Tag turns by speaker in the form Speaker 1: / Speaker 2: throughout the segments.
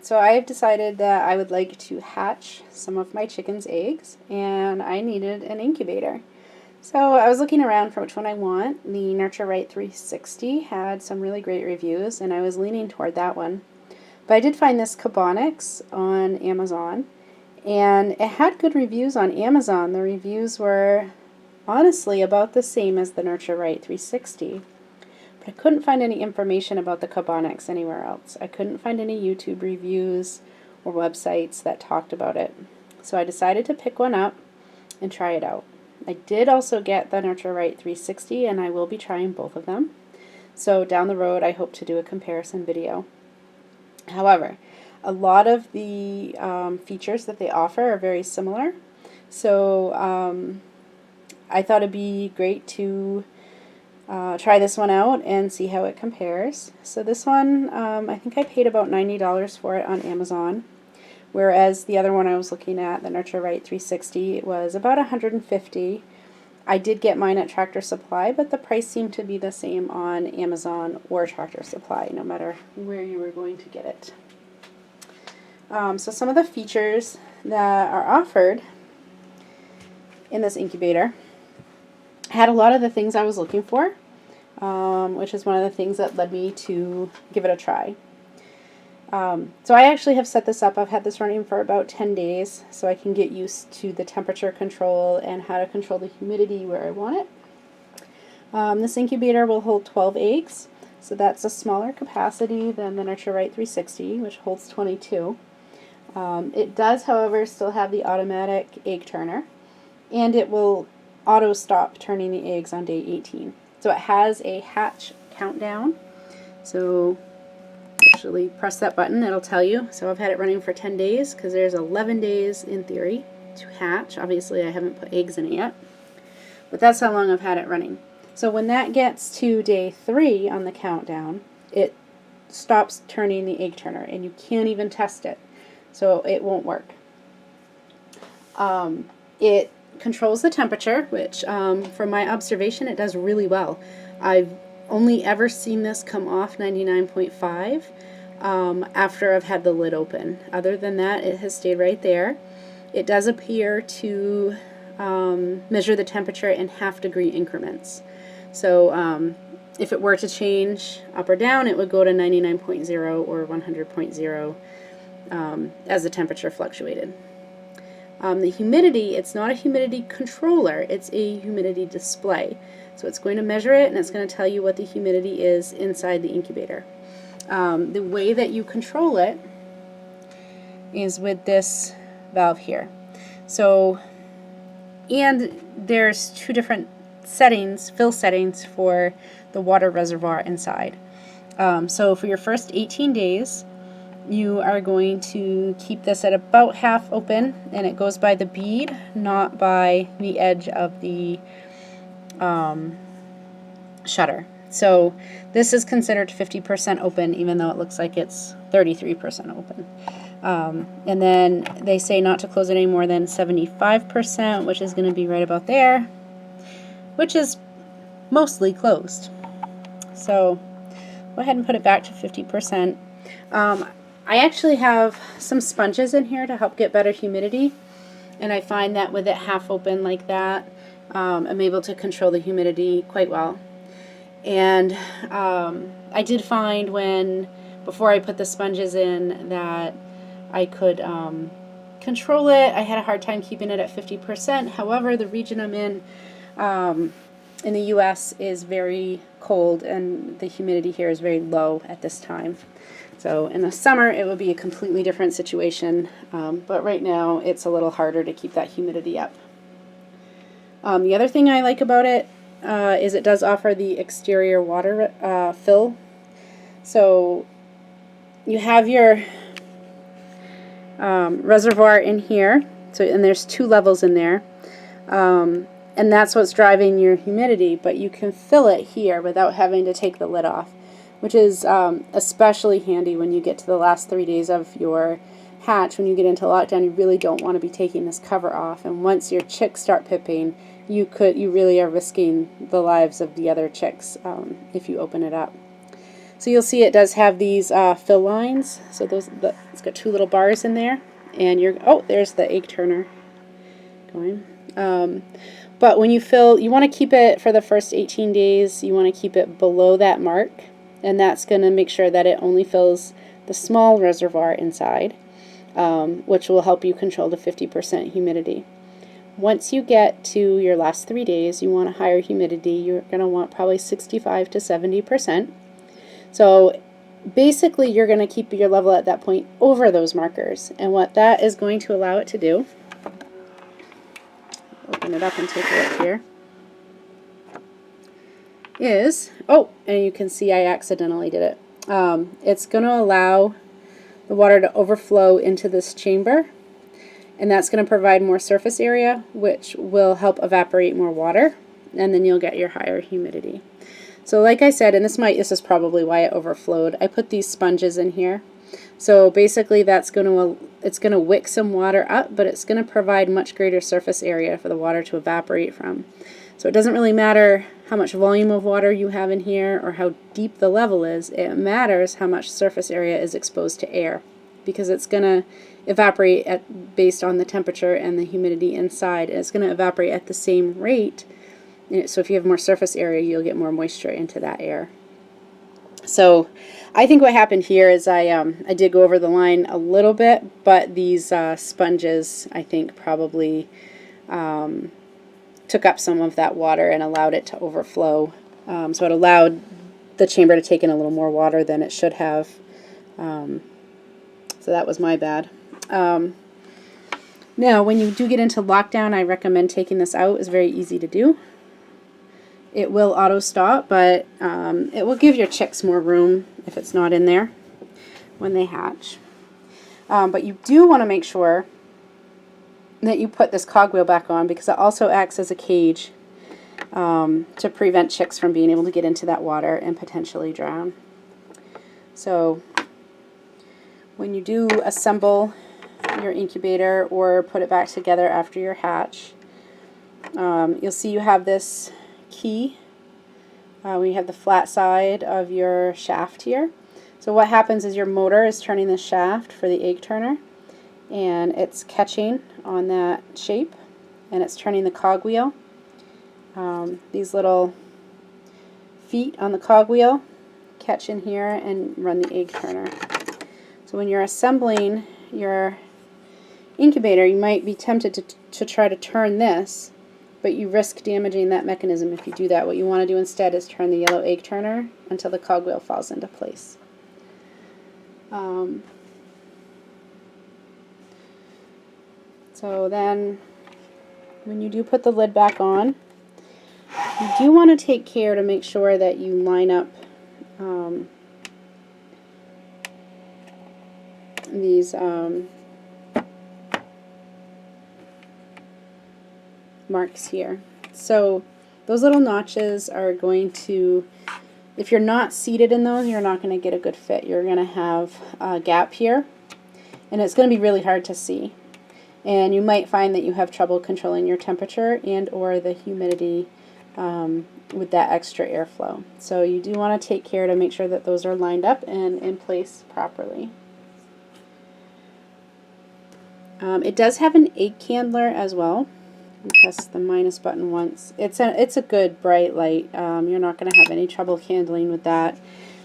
Speaker 1: So I've decided that I would like to hatch some of my chickens' eggs, and I needed an incubator. So I was looking around for which one I want. The Nurture Right 360 had some really great reviews, and I was leaning toward that one. But I did find this Kebonnixs on Amazon, and it had good reviews on Amazon. The reviews were honestly about the same as the Nurture Right 360. But I couldn't find any information about the Kebonnixs anywhere else. I couldn't find any YouTube reviews or websites that talked about it. So I decided to pick one up and try it out. I did also get the Nurture Right 360, and I will be trying both of them. So down the road I hope to do a comparison video. However, a lot of the features that they offer are very similar. So I thought it'd be great to try this one out and see how it compares. So this one, I think I paid about $90 for it on Amazon, whereas the other one I was looking at, the Nurture Right 360, was about $150. I did get mine at Tractor Supply, but the price seemed to be the same on Amazon or Tractor Supply, no matter where you were going to get it. So some of the features that are offered in this incubator had a lot of the things I was looking for, which is one of the things that led me to give it a try. So I actually have set this up. I've had this running for about 10 days, so I can get used to the temperature control and how to control the humidity where I want it. This incubator will hold 12 eggs, so that's a smaller capacity than the Nurture Right 360, which holds 22. It does, however, still have the automatic egg turner, and it will auto stop turning the eggs on day 18. So it has a hatch countdown. So actually press that button, it'll tell you. So I've had it running for 10 days because there's 11 days in theory to hatch. Obviously I haven't put eggs in it yet, but that's how long I've had it running. So when that gets to day 3 on the countdown, it stops turning the egg turner, and you can't even test it. So it won't work. It controls the temperature, which from my observation it does really well. I've only ever seen this come off 99.5 after I've had the lid open. Other than that, it has stayed right there. It does appear to measure the temperature in half-degree increments. So if it were to change up or down, it would go to 99.0 or 100.0 as the temperature fluctuated. The humidity, it's not a humidity controller, it's a humidity display. So it's going to measure it, and it's going to tell you what the humidity is inside the incubator. The way that you control it is with this valve here. So, and there's 2 different settings, fill settings for the water reservoir inside. So for your first 18 days, you are going to keep this at about half open, and it goes by the bead, not by the edge of the shutter. So this is considered 50% open, even though it looks like it's 33% open. And then they say not to close it any more than 75%, which is going to be right about there, which is mostly closed. So go ahead and put it back to 50%. I actually have some sponges in here to help get better humidity, and I find that with it half open like that, I'm able to control the humidity quite well. And I did find before I put the sponges in, that I could control it. I had a hard time keeping it at 50%. However, the region I'm in the US is very cold, and the humidity here is very low at this time. So in the summer it would be a completely different situation, but right now it's a little harder to keep that humidity up. The other thing I like about it is it does offer the exterior water fill. So you have your reservoir in here, and there's 2 levels in there, and that's what's driving your humidity, but you can fill it here without having to take the lid off, which is especially handy when you get to the last 3 days of your hatch. When you get into lockdown, you really don't want to be taking this cover off, and once your chicks start pipping, you really are risking the lives of the other chicks if you open it up. So you'll see it does have these fill lines. So it's got two little bars in there, and there's the egg turner going. But when you fill, you want to keep it for the first 18 days. You want to keep it below that mark, and that's going to make sure that it only fills the small reservoir inside, which will help you control the 50% humidity. Once you get to your last 3 days, you want a higher humidity. You're going to want probably 65 to 70%. So basically, you're going to keep your level at that point over those markers. And what that is going to allow it to do, open it up and take a look here, is, and you can see I accidentally did it. It's going to allow the water to overflow into this chamber, and that's going to provide more surface area, which will help evaporate more water, and then you'll get your higher humidity. So like I said, and this is probably why it overflowed, I put these sponges in here. So basically it's going to wick some water up, but it's going to provide much greater surface area for the water to evaporate from. So it doesn't really matter how much volume of water you have in here or how deep the level is. It matters how much surface area is exposed to air, because it's going to evaporate based on the temperature and the humidity inside. And it's going to evaporate at the same rate. So if you have more surface area, you'll get more moisture into that air. So I think what happened here is I did go over the line a little bit, but these sponges, I think, probably took up some of that water and allowed it to overflow. So it allowed the chamber to take in a little more water than it should have. So that was my bad. Now, when you do get into lockdown, I recommend taking this out. It's very easy to do. It will auto-stop, but it will give your chicks more room if it's not in there when they hatch. But you do want to make sure that you put this cogwheel back on, because it also acts as a cage to prevent chicks from being able to get into that water and potentially drown. So when you do assemble your incubator or put it back together after your hatch, you'll see you have this key. We have the flat side of your shaft here. So what happens is your motor is turning the shaft for the egg turner, and it's catching on that shape, and it's turning the cogwheel. These little feet on the cogwheel catch in here and run the egg turner. So when you're assembling your incubator, you might be tempted to try to turn this, but you risk damaging that mechanism if you do that. What you want to do instead is turn the yellow egg turner until the cogwheel falls into place. So then when you do put the lid back on, you do want to take care to make sure that you line up these marks here. So those little notches are going to, if you're not seated in those, you're not going to get a good fit. You're going to have a gap here, and it's going to be really hard to see. And you might find that you have trouble controlling your temperature and or the humidity with that extra airflow. So you do want to take care to make sure that those are lined up and in place properly. It does have an egg candler as well. You press the minus button once. It's a good bright light. You're not going to have any trouble handling with that.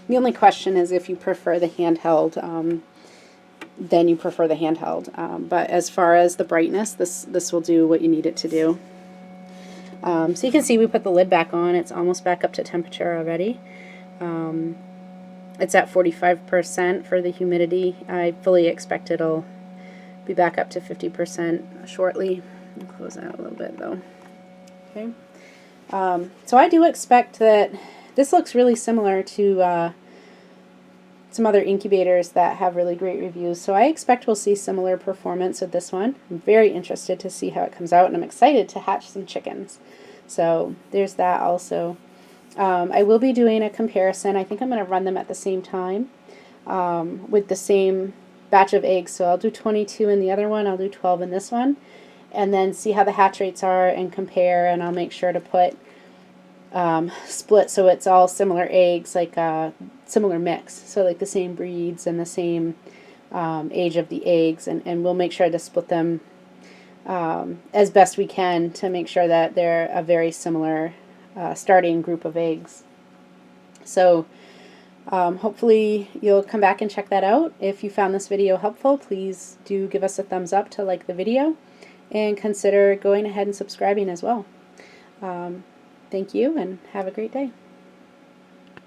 Speaker 1: The only question is if you prefer the handheld, then you prefer the handheld. But as far as the brightness, this will do what you need it to do. So you can see we put the lid back on. It's almost back up to temperature already. It's at 45% for the humidity. I fully expect it'll be back up to 50% shortly. I'll close that out a little bit though. Okay. So I do expect that this looks really similar to some other incubators that have really great reviews. So I expect we'll see similar performance with this one. I'm very interested to see how it comes out, and I'm excited to hatch some chickens. So there's that also. I will be doing a comparison. I think I'm going to run them at the same time with the same batch of eggs. So I'll do 22 in the other one, I'll do 12 in this one, and then see how the hatch rates are and compare, and I'll make sure to put split so it's all similar eggs, like similar mix, so like the same breeds and the same age of the eggs, and we'll make sure to split them as best we can to make sure that they're a very similar starting group of eggs. So hopefully you'll come back and check that out. If you found this video helpful, please do give us a thumbs up to like the video, and consider going ahead and subscribing as well. Thank you, and have a great day.